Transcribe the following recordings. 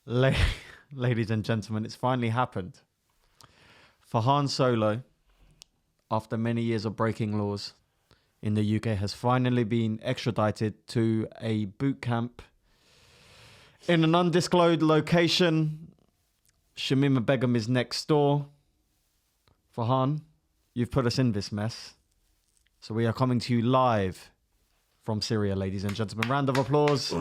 La- Ladies and gentlemen, it's finally happened. Farhan Solo, after many years of breaking laws in the UK, has finally been extradited to a boot camp in an undisclosed location. Shamima Begum is next door. Farhan, you've put us in this mess. So we are coming to you live from Syria, ladies and gentlemen. Round of applause.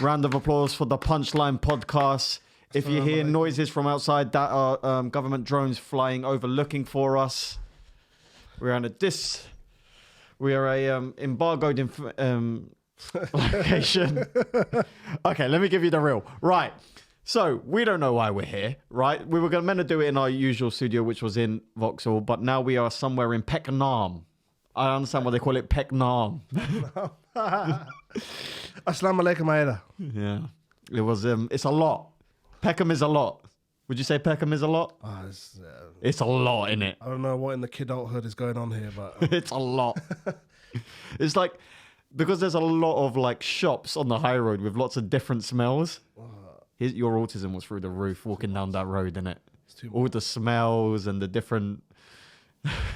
Round of applause for the Punchline podcast. If you hear noises from outside, that are government drones flying over looking for us. We are a embargoed location. Okay, let me give you the real. Right. So we don't know why we're here, right? We were meant to do it in our usual studio, which was in Vauxhall, but now we are somewhere in Peckham. I understand why they call it Peckham. Assalamu alaikum, Aida. Yeah. It was, it's a lot. Peckham is a lot. Would you say Peckham is a lot? It's a lot, innit? I don't know what in the kidulthood is going on here, but... It's a lot. It's like, because there's a lot of like shops on the high road with lots of different smells. Your autism was through the roof walking down that road, innit? All the smells and the different...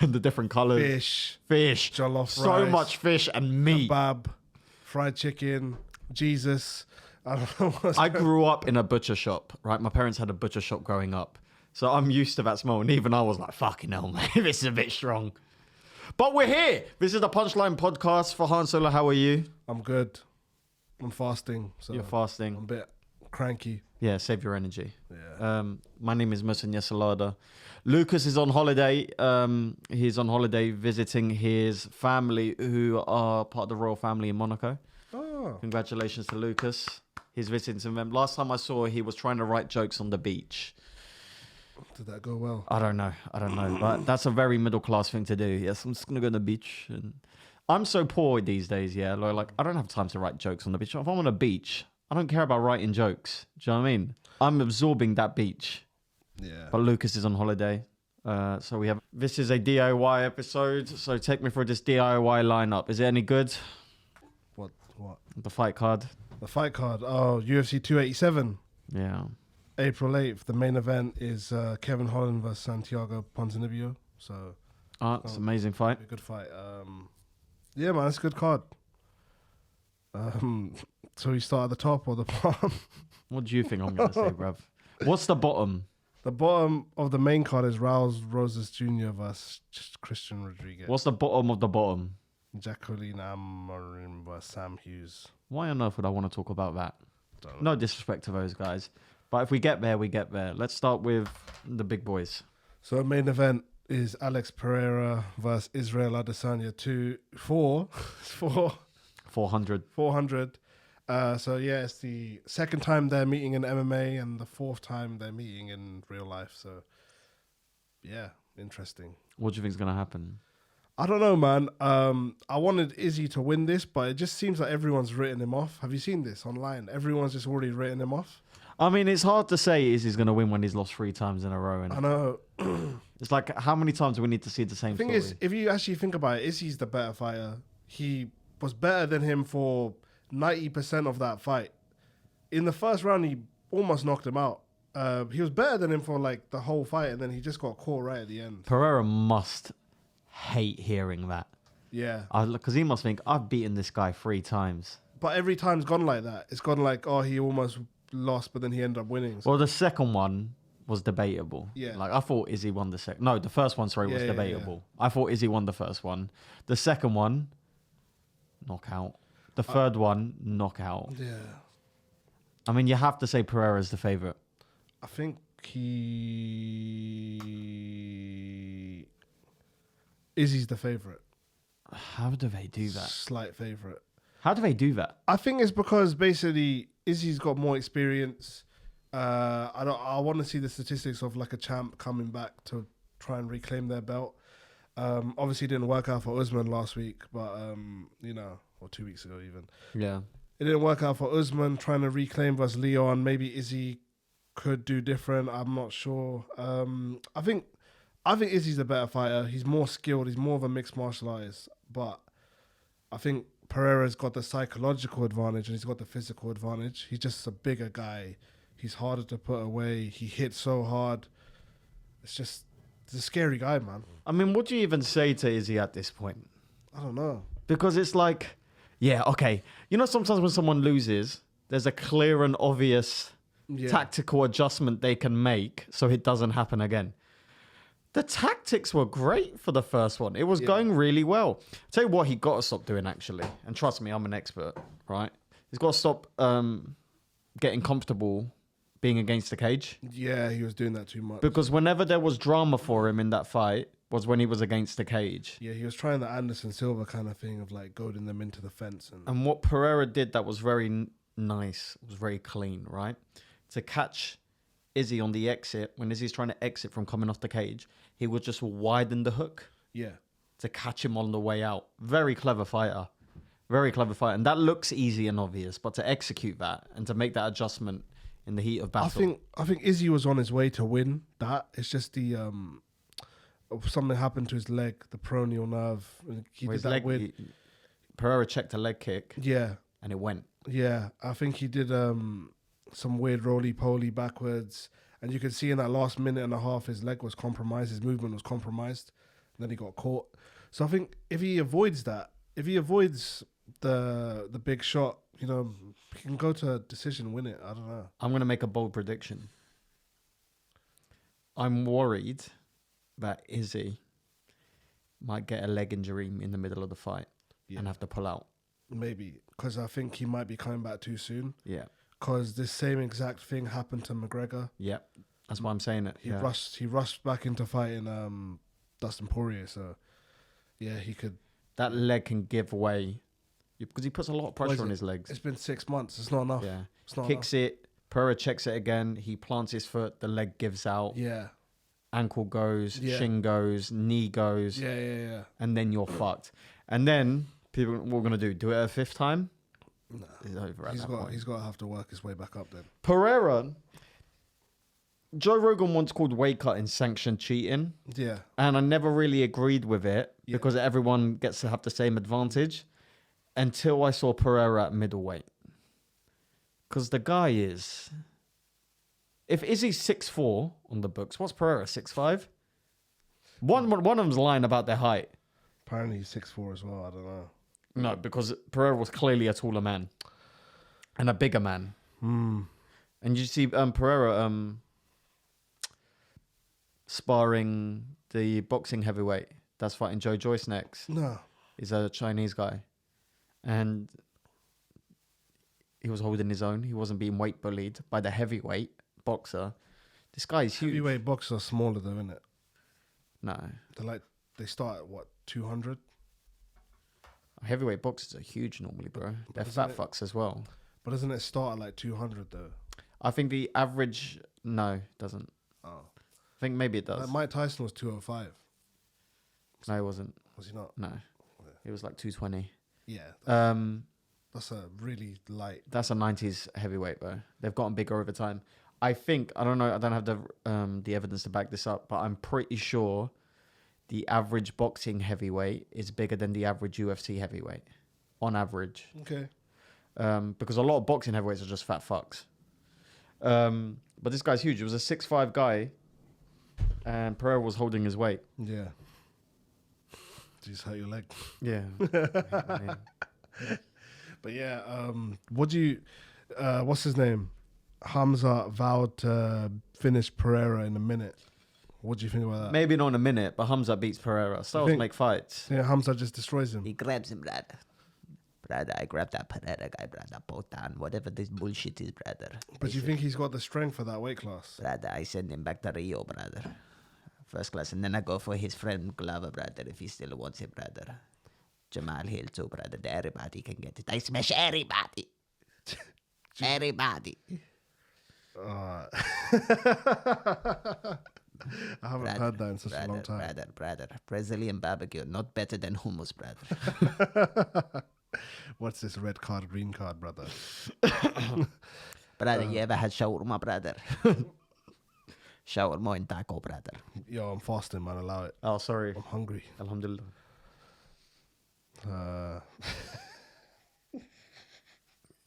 the different colours. Fish. Jollof so rice. much fish and meat. Kebab. Fried chicken. Jesus. I don't know what's I grew up in a butcher shop, right? My parents had a butcher shop growing up. So I'm used to that smell. And even I was like, fucking hell, man, this is a bit strong. But we're here. This is the Punchline podcast. Farhan Solo, how are you? I'm good. I'm fasting. So You're fasting. I'm a bit cranky. Yeah, save your energy. Yeah. My name is Muhsin Yesilada. Lucas is on holiday. He's on holiday visiting his family who are part of the royal family in Monaco. Oh. Congratulations to Lucas. He's visiting them. Last time I saw, he was trying to write jokes on the beach. Did that go well? I don't know. But that's a very middle class thing to do. Yes, I'm just going to go to the beach. And I'm so poor these days, yeah. Like, I don't have time to write jokes on the beach. If I'm on a beach, I don't care about writing jokes. Do you know what I mean? I'm absorbing that beach. Yeah. But Lucas is on holiday. So this is a DIY episode. So take me through this DIY lineup. Is it any good? What? The fight card. The fight card. Oh, UFC 287. Yeah. April 8th. The main event is Kevin Holland versus Santiago Ponzinibbio. So It's an amazing fight. a good fight. Yeah, man, it's a good card. So we start at the top or the bottom? What do you think I'm going to say, bruv? What's the bottom? The bottom of the main card is Raul Rosas Jr. versus Christian Rodriguez. What's the bottom of the bottom? Jacqueline Amorim versus Sam Hughes. Why on earth would I want to talk about that? Don't know. No disrespect to those guys. But if we get there, we get there. Let's start with the big boys. So the main event is Alex Pereira versus Israel Adesanya 400. 400. So yeah, it's the second time they're meeting in MMA and the fourth time they're meeting in real life. So yeah, interesting. What do you think is going to happen? I don't know, man. I wanted Izzy to win this, but it just seems like everyone's written him off. Have you seen this online? Everyone's just already written him off. I mean, it's hard to say Izzy's going to win when he's lost 3 times in a row. And I know. it's like, how many times do we need to see the same The thing story? is, if you actually think about it, Izzy's the better fighter. He was better than him for 90% of that fight. In the first round, he almost knocked him out. He was better than him for like the whole fight, and then he just got caught right at the end. Pereira must hate hearing that. Yeah. Because he must think, I've beaten this guy 3 times. But every time's gone like that. It's gone like, oh, he almost lost, but then he ended up winning. So. Well, the second one was debatable. Yeah. Like, I thought Izzy won the second. No, the first one, was debatable. Yeah. I thought Izzy won the first one. The second one, knockout. The third one, knockout. Yeah. I mean, you have to say Pereira's the favourite. I think Izzy's the favourite. How do they do that? Slight favourite. How do they do that? I think it's because basically Izzy's got more experience. I want to see the statistics of like a champ coming back to try and reclaim their belt. Obviously, it didn't work out for Usman last week, but or 2 weeks ago even. Yeah. It didn't work out for Usman trying to reclaim versus Leon. Maybe Izzy could do different. I'm not sure. I think Izzy's a better fighter. He's more skilled. He's more of a mixed martial artist. But I think Pereira's got the psychological advantage and he's got the physical advantage. He's just a bigger guy. He's harder to put away. He hits so hard. It's a scary guy, man. I mean, what do you even say to Izzy at this point? I don't know. Because it's like, yeah, okay. You know, sometimes when someone loses, there's a clear and obvious tactical adjustment they can make so it doesn't happen again. The tactics were great for the first one. It was going really well. Tell you what, he got to stop doing, actually. And trust me, I'm an expert, right? He's got to stop getting comfortable being against the cage. Yeah, he was doing that too much. Because whenever there was drama for him in that fight was when he was against the cage. Yeah, he was trying the Anderson Silva kind of thing of like goading them into the fence. And what Pereira did that was very nice, was very clean, right? To catch Izzy on the exit, when Izzy's trying to exit from coming off the cage, he would just widen the hook. Yeah. To catch him on the way out. Very clever fighter. Very clever fighter. And that looks easy and obvious, but to execute that and to make that adjustment in the heat of battle. I think Izzy was on his way to win that. It's just the something happened to his leg, the peroneal nerve. He did that weird. Pereira checked a leg kick. Yeah. And it went. Yeah. I think he did some weird roly-poly backwards. And you could see in that last minute and a half, his leg was compromised. His movement was compromised. And then he got caught. So I think if he avoids that, if he avoids the big shot, you know, he can go to a decision, win it. I don't know. I'm going to make a bold prediction. I'm worried that Izzy might get a leg injury in the middle of the fight and have to pull out. Maybe, because I think he might be coming back too soon. Yeah. Because this same exact thing happened to McGregor. Yeah, that's why I'm saying it. He rushed back into fighting Dustin Poirier. So, yeah, he could. That leg can give way because he puts a lot of pressure on his legs. It's been 6 months. It's not enough. Yeah, it's not kicks enough. it. Pereira checks it again. He plants his foot. The leg gives out. Yeah. Ankle goes. Shin goes. Knee goes. Yeah. And then you're fucked. And then people, what we're gonna do? Do it a fifth time? No. It's over He's got to have to work his way back up then. Pereira. Joe Rogan once called weight cutting sanctioned cheating. Yeah. And I never really agreed with it because everyone gets to have the same advantage until I saw Pereira at middleweight. Because the guy is... If Izzy's 6'4" on the books, what's Pereira, 6'5"? One of them's lying about their height. Apparently he's 6'4" as well. I don't know. No, because Pereira was clearly a taller man. And a bigger man. Mm. And you see Pereira... sparring the boxing heavyweight that's fighting Joe Joyce next. No. He's a Chinese guy. And he was holding his own. He wasn't being weight bullied by the heavyweight boxer. This guy is huge. Heavyweight boxers are smaller though, isn't it? No. They start at what, 200? Heavyweight boxers are huge normally, bro. They're fat fucks as well. But doesn't it start at like 200 though? I think the average... No, it doesn't. Oh. I think maybe it does. Like Mike Tyson was 205. No, he wasn't. Was he not? No. He was like 220. Yeah. That's a really light. That's a 90s heavyweight, bro. They've gotten bigger over time. I think, I don't know, I don't have the evidence to back this up, but I'm pretty sure the average boxing heavyweight is bigger than the average UFC heavyweight, on average. Okay. Because a lot of boxing heavyweights are just fat fucks. But this guy's huge. It was a 6'5" guy, and Pereira was holding his weight. Yeah. Just hurt your leg. Yeah. But yeah, what's his name? Hamza vowed to finish Pereira in a minute. What do you think about that? Maybe not in a minute, but Hamza beats Pereira. Styles make fights. Yeah, Hamza just destroys him. He grabs him, brother. Brother, I grabbed that Pereira guy, brother. Both down, whatever this bullshit is, brother. But you think he's got the strength for that weight class? Brother, I send him back to Rio, brother. First class. And then I go for his friend Glover, brother, if he still wants it, brother. Jamal Hill too, brother. Everybody can get it. I smash everybody. Everybody. I haven't heard that in such a long time. Brother. Brazilian barbecue, not better than hummus, brother. What's this red card, green card, brother? Brother, you ever had shawarma, brother? Shawarma and taco, brother. Yo, I'm fasting, man. Allow it. Oh, sorry. I'm hungry. Alhamdulillah. Uh,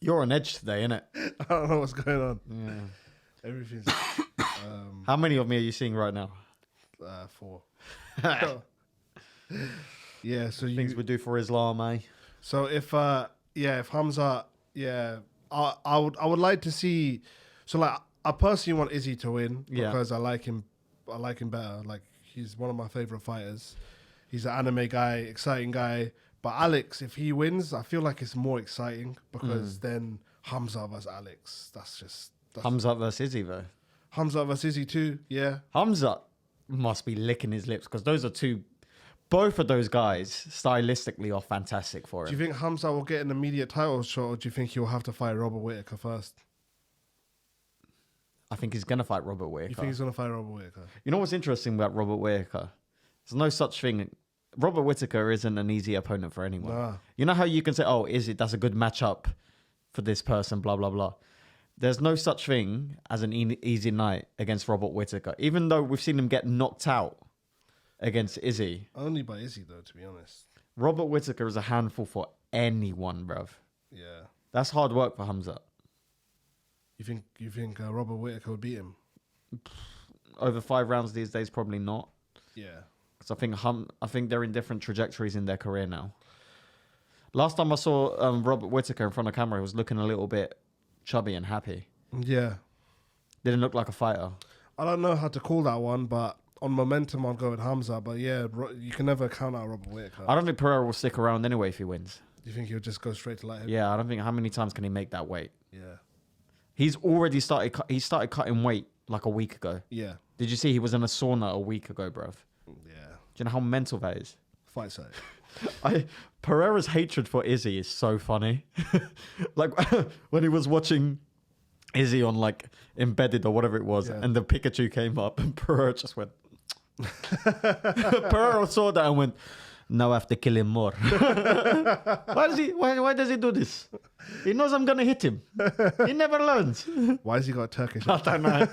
You're on edge today, innit? I don't know what's going on. Yeah. Everything's How many of me are you seeing right now? 4. Yeah, so Things we do for Islam, eh? So if Hamza, I would like to see. So like, I personally want Izzy to win because I like him better. Like, he's one of my favorite fighters. He's an anime guy, exciting guy. But Alex, if he wins, I feel like it's more exciting because then Hamza versus Alex. That's Hamza versus Izzy, though. Hamza versus Izzy too. Yeah. Hamza must be licking his lips because those are both of those guys stylistically are fantastic for him. Do you think Hamza will get an immediate title shot, or do you think he'll have to fight Robert Whittaker first? I think he's gonna fight Robert Whittaker. You think he's gonna fight Robert Whittaker? You know what's interesting about Robert Whittaker? There's no such thing. Robert Whittaker isn't an easy opponent for anyone. Nah. You know how you can say, "Oh, that's a good matchup for this person?" Blah blah blah. There's no such thing as an easy night against Robert Whittaker, even though we've seen him get knocked out against Izzy. Only by Izzy, though, to be honest. Robert Whittaker is a handful for anyone, bruv. Yeah. That's hard work for Hamza. You think Robert Whittaker would beat him? Over 5 rounds these days, probably not. Yeah. Because I think they're in different trajectories in their career now. Last time I saw Robert Whittaker in front of camera, he was looking a little bit chubby and happy. Yeah. Didn't look like a fighter. I don't know how to call that one, but on momentum, I'll go with Hamza. But yeah, you can never count out Robert Whittaker. I don't think Pereira will stick around anyway if he wins. Do you think he'll just go straight to light heavy? Yeah, I don't think. How many times can he make that weight? Yeah. He's already started. He started cutting weight like a week ago. Yeah. Did you see he was in a sauna a week ago, bruv? Yeah. Do you know how mental that is? Fight side. Pereira's hatred for Izzy is so funny. Like when he was watching Izzy on like Embedded or whatever it was, and the Pikachu came up, and Pereira just went. Pereira saw that and went, "Now I have to kill him more." Why does he do this? He knows I'm gonna hit him. He never learns. Why has he got Turkish? I don't know.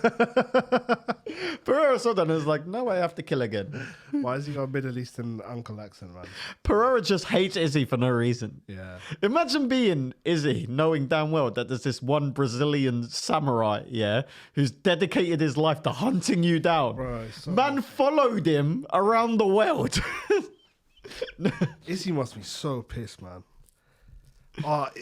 Pereira saw that and was like, "No, I have to kill again." Why has he got a Middle Eastern uncle accent, man? Pereira just hates Izzy for no reason. Yeah. Imagine being Izzy, knowing damn well that there's this one Brazilian samurai, who's dedicated his life to hunting you down. Bro, so Man followed him around the world. Izzy must be so pissed, man.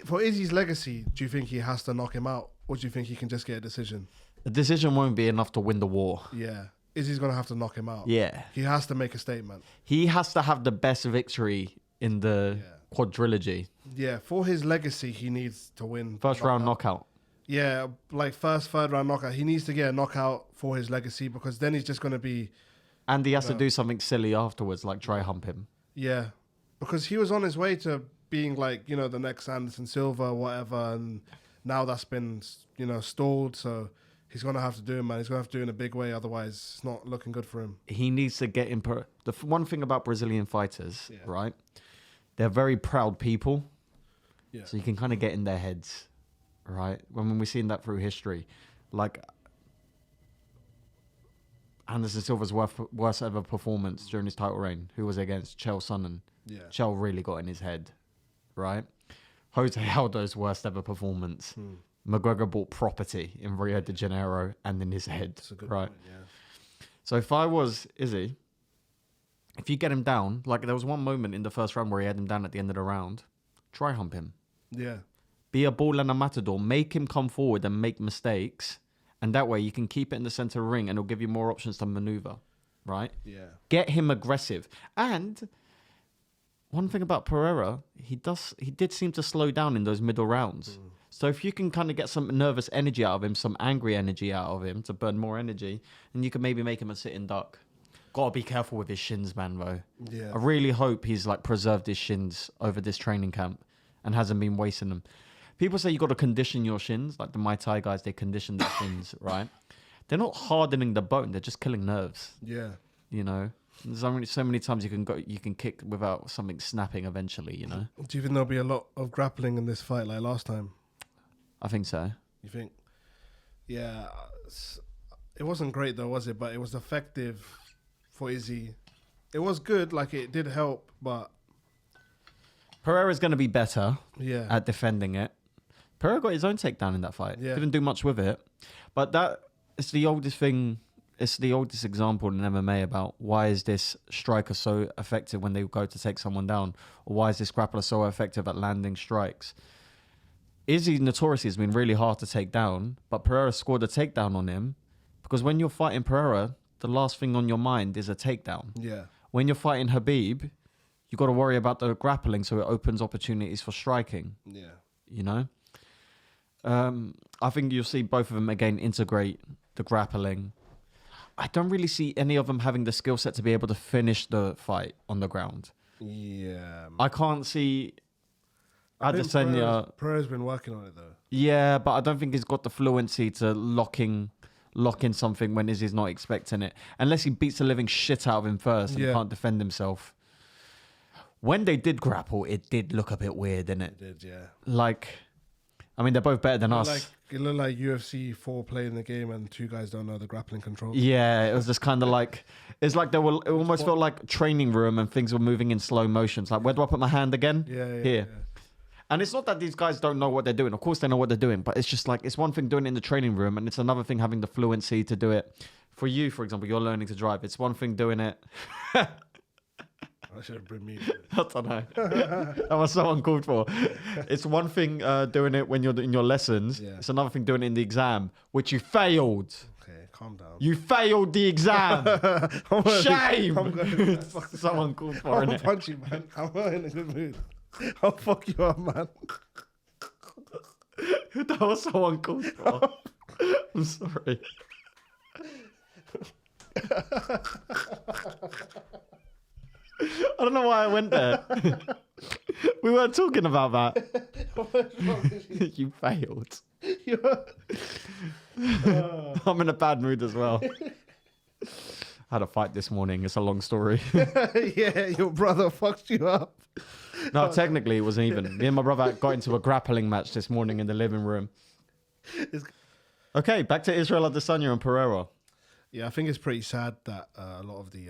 For Izzy's legacy, do you think he has to knock him out, or do you think he can just get a decision? The decision won't be enough to win the war. Yeah. Izzy's going to have to knock him out. Yeah. He has to make a statement. He has to have the best victory in the quadrilogy. Yeah, for his legacy, he needs to win. First round knockout. Yeah, like third round knockout. He needs to get a knockout for his legacy because then he's just going to be... And he has to do something silly afterwards, like dry hump him. Yeah, because he was on his way to being like, the next Anderson Silva or whatever, and now that's been, stalled, so he's going to have to do it, man. He's going to have to do it in a big way, otherwise it's not looking good for him. He needs to get in... one thing about Brazilian fighters, right? They're very proud people. Yeah. So you can kind of get in their heads, right? When we've seen that through history. Like... Anderson Silva's worst ever performance during his title reign, who was against Chael Sonnen. Yeah. Chael really got in his head, right? Jose Aldo's worst ever performance. McGregor bought property in Rio de Janeiro and in his head, That's a good right? point, yeah. So if I was Izzy, if you get him down, like there was one moment in the first round where he had him down at the end of the round, try hump him. Yeah. Be a ball and a matador. Make him come forward and make mistakes. And that way you can keep it in the center of the ring and it'll give you more options to maneuver, right? Yeah. Get him aggressive. And one thing about Pereira, he did seem to slow down in those middle rounds. So if you can kind of get some nervous energy out of him, some angry energy out of him to burn more energy, and you can maybe make him a sitting duck. Gotta be careful with his shins, man, though. Yeah. I really hope he's like preserved his shins over this training camp and hasn't been wasting them. People say you got to condition your shins, like the Muay Thai guys, they condition their shins, right? They're not hardening the bone, they're just killing nerves. Yeah. There's only so many times you can kick without something snapping eventually, Do you think there'll be a lot of grappling in this fight like last time? I think so. You think? Yeah. It wasn't great though, was it? But it was effective for Izzy. It was good, like it did help, but... Pereira's going to be better at defending it. Pereira got his own takedown in that fight. Yeah. Didn't do much with it. But that it's the oldest thing. It's the oldest example in MMA about why is this striker so effective when they go to take someone down, or why is this grappler so effective at landing strikes? Izzy notoriously has been really hard to take down, but Pereira scored a takedown on him because when you're fighting Pereira, the last thing on your mind is a takedown. Yeah. When you're fighting Habib, you got to worry about the grappling, so it opens opportunities for striking. Yeah. You know, I think you'll see both of them again integrate the grappling. I don't really see any of them having the skill set to be able to finish the fight on the ground. Yeah. I can't see I think Adesanya. Pereira's been working on it though. Yeah, but I don't think he's got the fluency to lock in something when Izzy's not expecting it. Unless he beats the living shit out of him first and can't defend himself. When they did grapple, it did look a bit weird, didn't it? It did, yeah. Like, I mean, they're both better than us. It looked like UFC 4 playing the game and two guys don't know the grappling control. Yeah, it was just kind of like, it's like it almost felt like training room and things were moving in slow motion. It's like, where do I put my hand again? Yeah. Here. And it's not that these guys don't know what they're doing. Of course they know what they're doing, but it's just like, it's one thing doing it in the training room and it's another thing having the fluency to do it. For you, for example, you're learning to drive. It's one thing doing it. I should have bring me. I don't know. That was so uncalled for. It's one thing doing it when you're in your lessons. Yeah. It's another thing doing it in the exam, which you failed. Okay, calm down. You failed the exam. Shame. I'm going So uncalled for, I'll innit? punch you, man. I'm not in a good mood. I'll fuck you up, man. That was so uncalled for. I'm sorry. I don't know why I went there. We weren't talking about that. You failed. I'm in a bad mood as well. I had a fight this morning. It's a long story. Yeah, your brother fucked you up. No, technically it wasn't even. Me and my brother got into a grappling match this morning in the living room. Okay, back to Israel Adesanya and Pereira. Yeah, I think it's pretty sad that a lot of the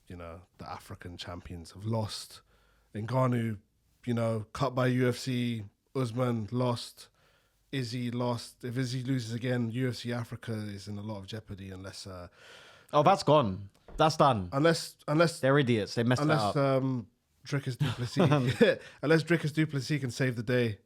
the African champions have lost. Ngannou, cut by UFC. Usman lost. Izzy lost. If Izzy loses again, UFC Africa is in a lot of jeopardy unless. Oh, that's gone. That's done. Unless They're idiots. They messed that up. Dricus Duplessis, unless Dricus Duplessis can save the day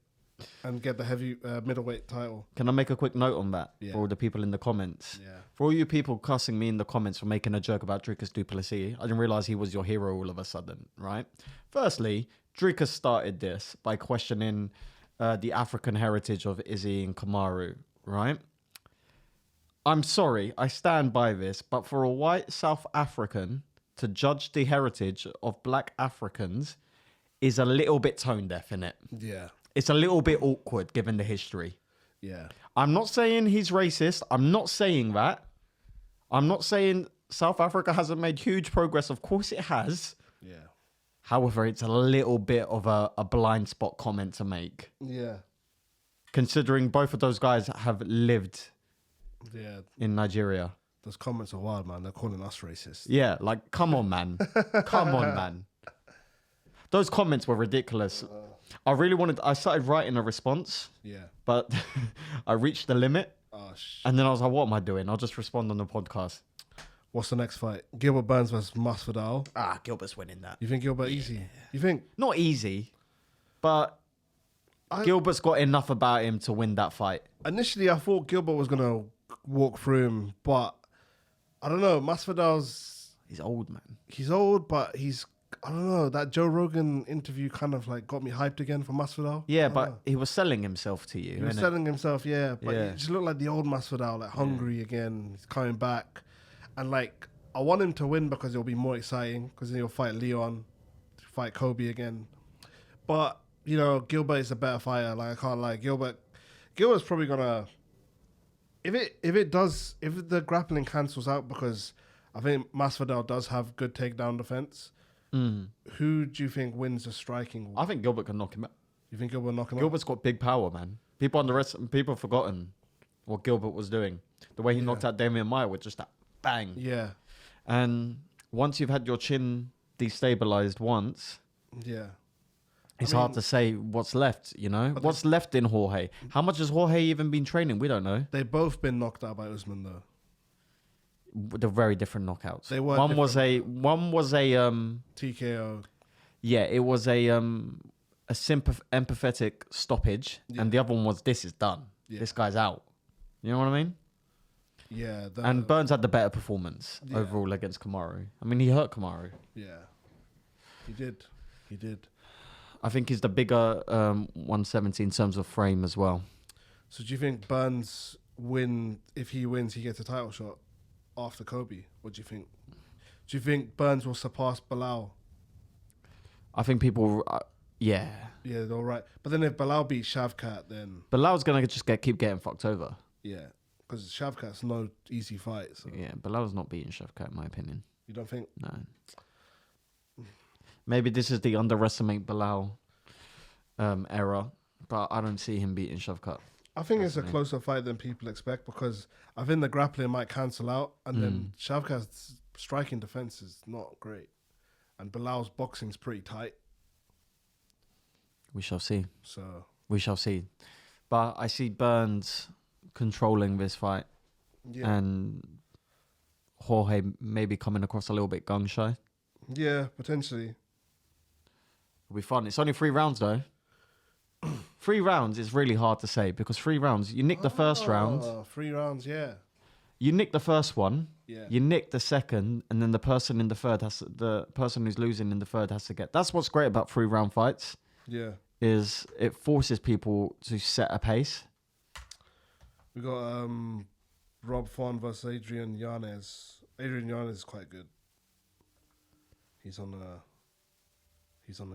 and get the heavy middleweight title. Can I make a quick note on that Yeah. for all the people in the comments? Yeah. For all you people cussing me in the comments for making a joke about Dricus Duplessis, I didn't realize he was your hero all of a sudden, right? Firstly, Dricus started this by questioning the African heritage of Izzy and Kamaru, right? I'm sorry, I stand by this, but for a white South African to judge the heritage of black Africans is a little bit tone deaf, innit? Yeah. It's a little bit awkward given the history. Yeah. I'm not saying he's racist. I'm not saying that. I'm not saying South Africa hasn't made huge progress. Of course it has. Yeah. However, it's a little bit of a blind spot comment to make. Yeah. Considering both of those guys have lived Yeah. in Nigeria. Those comments are wild, man. They're calling us racist. Yeah, like, come on, man. Come on, man. Those comments were ridiculous. I started writing a response, Yeah. but I reached the limit. Oh, And then I was like, what am I doing? I'll just respond on the podcast. What's the next fight? Gilbert Burns versus Masvidal. Gilbert's winning that. You think Gilbert easy? You think? Not easy, but Gilbert's got enough about him to win that fight. Initially, I thought Gilbert was going to walk through him, but I don't know. Masvidal's... He's old, man. He's old, but I don't know. That Joe Rogan interview kind of like got me hyped again for Masvidal. Yeah, I don't but know. he was selling himself to you. He was innit? selling himself, yeah. But Yeah. he just looked like the old Masvidal, like hungry again. He's coming back. And like, I want him to win because it'll be more exciting because then he'll fight Leon, fight Kobe again. But, Gilbert is a better fighter. Like, I can't lie. Gilbert's probably going to... If the grappling cancels out, because I think Masvidal does have good takedown defense, who do you think wins the striking? I think Gilbert can knock him out. You think Gilbert will knock him out? Gilbert's got big power, man. People have forgotten what Gilbert was doing. The way he knocked out Damian Maia with just that bang. Yeah. And once you've had your chin destabilized once, Yeah. it's hard to say what's left, What's left in Jorge? How much has Jorge even been training? We don't know. They've both been knocked out by Usman, though. They're very different knockouts. They were one was a TKO. yeah, it was a empathetic stoppage, and the other one was this is done. Yeah. This guy's out. You know what I mean? Yeah. And Burns had the better performance overall against Kamaru. I mean, he hurt Kamaru. Yeah. He did. I think he's the bigger 170 in terms of frame as well. So do you think Burns if he wins, he gets a title shot after Kobe? What do you think? Do you think Burns will surpass Bilal? I think people, yeah. Yeah, they're all right. But then if Bilal beats Shavkat, then... Bilal's going to just keep getting fucked over. Yeah, because Shavkat's no easy fight. So. Yeah, Bilal's not beating Shavkat, in my opinion. You don't think? No. Maybe this is the underestimate Bilal era, but I don't see him beating Shavkat. I think it's a closer fight than people expect because I think the grappling might cancel out, and then Shavkat's striking defense is not great, and Bilal's boxing's pretty tight. We shall see. So we shall see. But I see Burns controlling this fight, and Jorge maybe coming across a little bit gung shy. Yeah, potentially. It'll be fun. It's only 3 rounds though. 3 rounds is really hard to say because 3 rounds, you nick the first round. 3 rounds, yeah. You nick the first one. Yeah. You nick the second, and then the person who's losing in the third has to get. That's what's great about 3-round fights. Yeah. Is it forces people to set a pace. We got Rob Font versus Adrian Yanez. Adrian Yanez is quite good. He's on a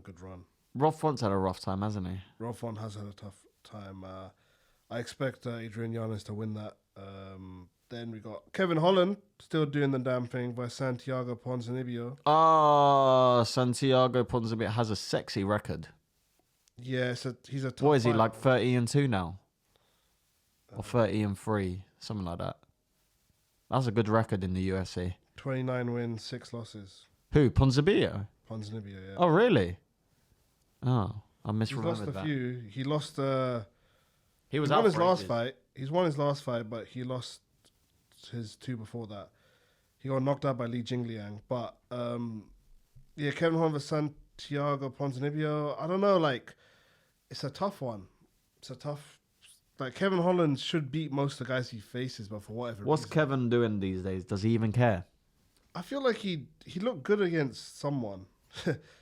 good run. Rob Font's had a rough time, hasn't he? Rob Font has had a tough time. I expect Adrian Yanez to win that. Then we got Kevin Holland still doing the damn thing by Santiago Ponzinibbio. Santiago Ponzinibbio has a sexy record. Yeah, he's a tough What is he, fighter. like 30-2 now? Or 30-3, something like that. That's a good record in the UFC. 29 wins, 6 losses. Who, Ponzinibbio? Ponzinibbio, yeah. Oh, really? Oh, I He's misremembered lost a that. few. He lost... He was won out his for last ages. fight. He's won his last fight, but he lost his 2 before that. He got knocked out by Li Jingliang. But, yeah, Kevin Holland versus Santiago Ponzinibbio. I don't know, like... It's a tough one. Like, Kevin Holland should beat most of the guys he faces, but for whatever What's reason. Kevin doing these days? Does he even care? I feel like he looked good against someone.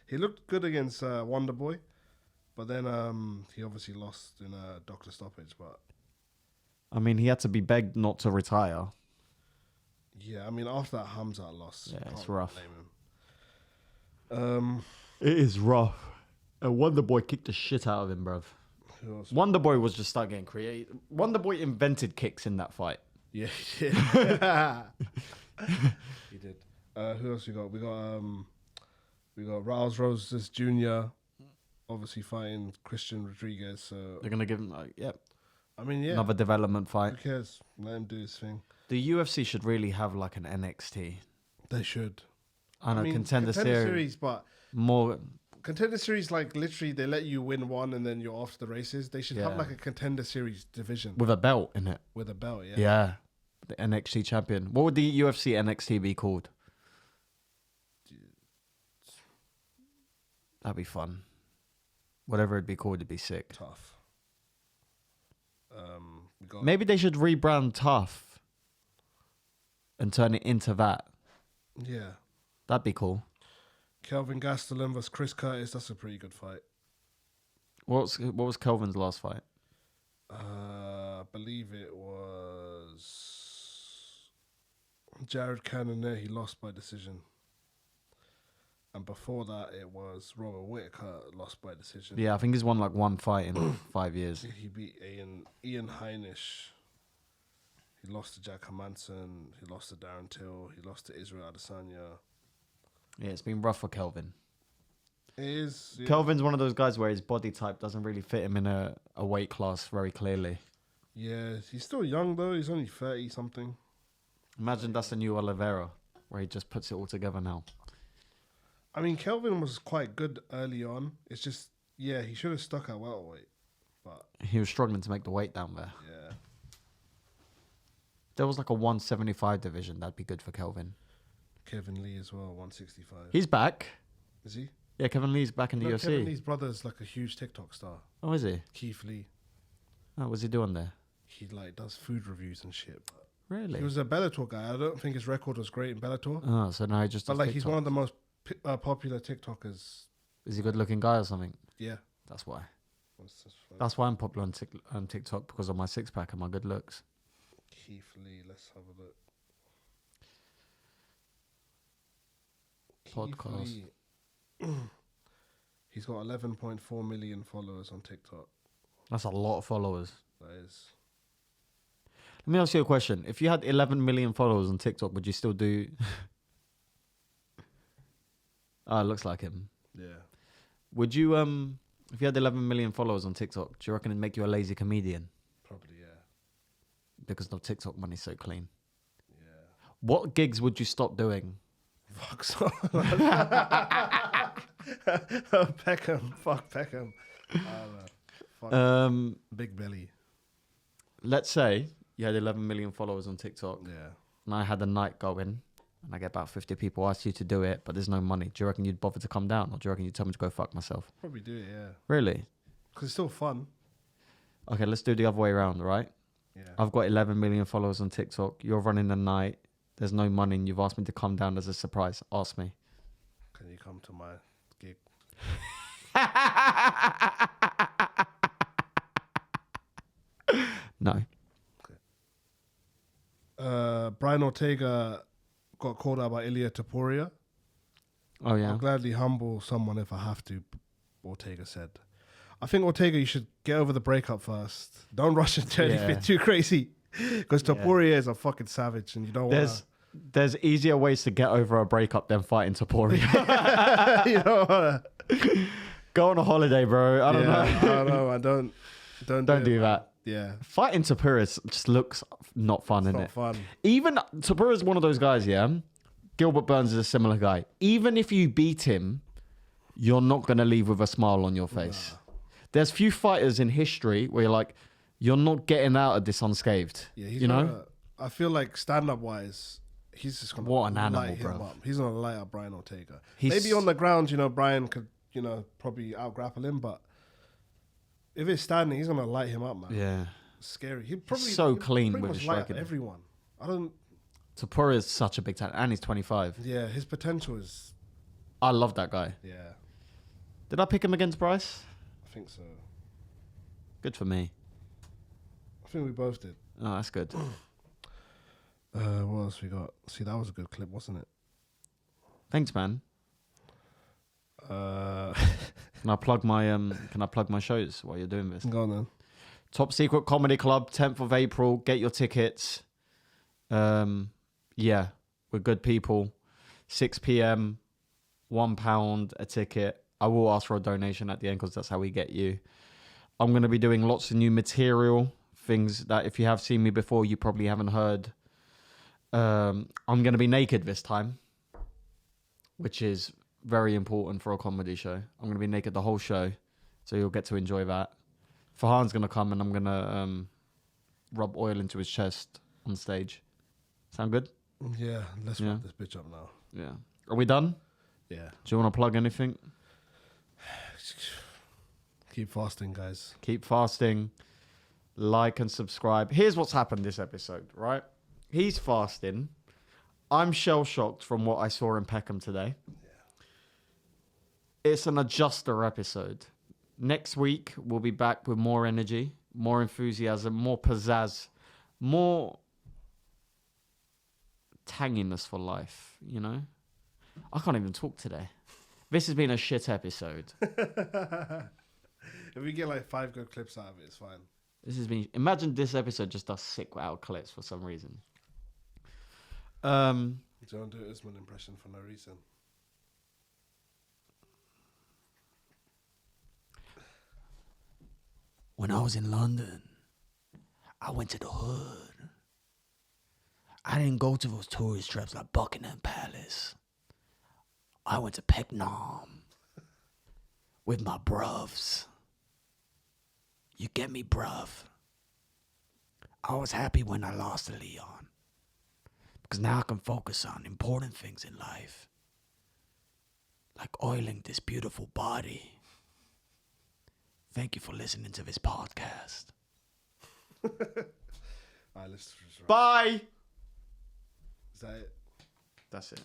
He looked good against Wonder Boy, but then he obviously lost in a doctor stoppage. But I mean, he had to be begged not to retire. yeah, I mean, after that Hamza loss, Yeah, you it's can't rough. blame him. It is rough. And Wonder Boy kicked the shit out of him, bruv. Who else? Wonder Boy was just start getting creative. Wonder Boy invented kicks in that fight. Yeah, he did. He did. Who else we got? We got Rouse Roses Jr. Obviously fighting Christian Rodriguez. So They're gonna give him, yep, I mean, yeah. another development fight. Who cares? Let him do his thing. The UFC should really have like an NXT. They should. I know, contender series. But More. Contender series, like, literally, they let you win one and then you're off to the races. They should have, Yeah. like, a contender series division With a belt in it. with a belt, yeah. Yeah. The NXT champion. What would the UFC NXT be called? That'd be fun. Whatever it'd be called, it'd be sick. Tough. We got Maybe they should rebrand Tough and turn it into that. Yeah. That'd be cool. Kelvin Gastelum versus Chris Curtis. That's a pretty good fight. What was Kelvin's last fight? I believe it was Jared Cannonier. He lost by decision. And before that, it was Robert Whittaker lost by decision. Yeah, I think he's won like one fight in 5 years. He beat Ian Heinisch. He lost to Jack Hermanson. He lost to Darren Till. He lost to Israel Adesanya. Yeah, it's been rough for Kelvin. It is. Yeah. Kelvin's one of those guys where his body type doesn't really fit him in a weight class very clearly. Yeah, he's still young though. He's only 30 something. Imagine that's the new Oliveira, where he just puts it all together now. I mean, Kelvin was quite good early on. It's just, yeah, he should have stuck at welterweight. But He was struggling to make the weight down there. yeah, There was like a 175 division. That'd be good for Kelvin. Kevin Lee as well, 165. He's back. Is he? Yeah, Kevin Lee's back in the UFC. Kevin Lee's brother's like a huge TikTok star. Oh, is he? Keith Lee. Oh, what's he doing there? He like does food reviews and shit. Really? He was a Bellator guy. I don't think his record was great in Bellator. Oh, so now he just. But does like he's one TikToks. of the most popular TikTokers. Is he a good-looking guy or something? Yeah. That's why. What's this for? That's why I'm popular on TikTok because of my six-pack and my good looks. Keith Lee. Let's have a look. Podcast. Keith Lee. He's got 11.4 million followers on TikTok. That's a lot of followers. That is. Let me ask you a question. If you had 11 million followers on TikTok, would you still do... Oh, it looks like him. Yeah. Would you, if you had 11 million followers on TikTok, do you reckon it'd make you a lazy comedian? Probably, yeah. Because the TikTok money's so clean. Yeah. What gigs would you stop doing? Fuck so. Peckham. Fuck Peckham. Fuck Big Belly. Let's say you had 11 million followers on TikTok Yeah. and I had a night going and I get about 50 people ask you to do it, but there's no money. Do you reckon you'd bother to come down or do you reckon you'd tell me to go fuck myself? Probably do it, yeah. Really? Because it's still fun. Okay, let's do the other way around, right? Yeah. I've got 11 million followers on TikTok. You're running the night. There's no money and you've asked me to come down as a surprise. Ask me. Can you come to my gig? No. Brian Ortega got called out by Ilia Topuria. Oh, yeah. I'll gladly humble someone if I have to, Ortega said. I think, Ortega, you should get over the breakup first. Don't rush into anything Yeah. too crazy. Because Topuria is a fucking savage and you don't want There's easier ways to get over a breakup than fighting Topuria. to... you know, Go on a holiday, bro. I don't know. I don't know. I don't Don't do it, that. Yeah. Fighting Topuria just looks not fun, It's innit? not fun. Even Topuria is one of those guys, yeah? Gilbert Burns is a similar guy. Even if you beat him, you're not going to leave with a smile on your face. Nah. There's few fighters in history where you're like, you're not getting out of this unscathed. Yeah, he's you know? gonna, I feel like stand-up wise, he's just gonna What an light animal, him bro. up. He's gonna light up Brian Ortega. He's- Maybe on the ground, you know, Brian could, you know, probably out-grapple him, but if it's standing, he's gonna light him up, man. Yeah. Scary. He probably so he'd clean pretty with much his light up striking. everyone. I don't. Topuria is such a big talent, and he's 25. Yeah, his potential is. I love that guy. Yeah, Did I pick him against Bryce? I think so. Good for me. I think we both did. Oh, that's good. What else we got? See, that was a good clip, wasn't it? Thanks, man. Uh, Can I plug my shows while you're doing this? go on then. Top Secret Comedy Club, 10th of April. Get your tickets. Yeah, we're good people. 6 p.m. £1 a ticket. I will ask for a donation at the end because that's how we get you. I'm going to be doing lots of new material, things that if you have seen me before, you probably haven't heard. I'm going to be naked this time, which is very important for a comedy show. I'm going to be naked the whole show, so you'll get to enjoy that. Farhan's going to come and I'm going to rub oil into his chest on stage. Sound good? Yeah, let's Yeah. wrap this bitch up now. Yeah. Are we done? Yeah. Do you want to plug anything? Keep fasting, guys. Keep fasting. Like and subscribe. Here's what's happened this episode, right? He's fasting. I'm shell-shocked from what I saw in Peckham today. It's an adjuster episode. Next week, we'll be back with more energy, more enthusiasm, more pizzazz, more tanginess for life, you know? I can't even talk today. This has been a shit episode. If we get like 5 good clips out of it, it's fine. This has been... Imagine this episode just does sick out clips for some reason. Um... Don't do Usman impression for no reason. When I was in London, I went to the hood. I didn't go to those tourist traps like Buckingham Palace. I went to Peckham with my bruvs. You get me, bruv? I was happy when I lost to Leon. Because now I can focus on important things in life. Like oiling this beautiful body. Thank you for listening to this podcast. Alright, let's. Bye. Is that it? That's it.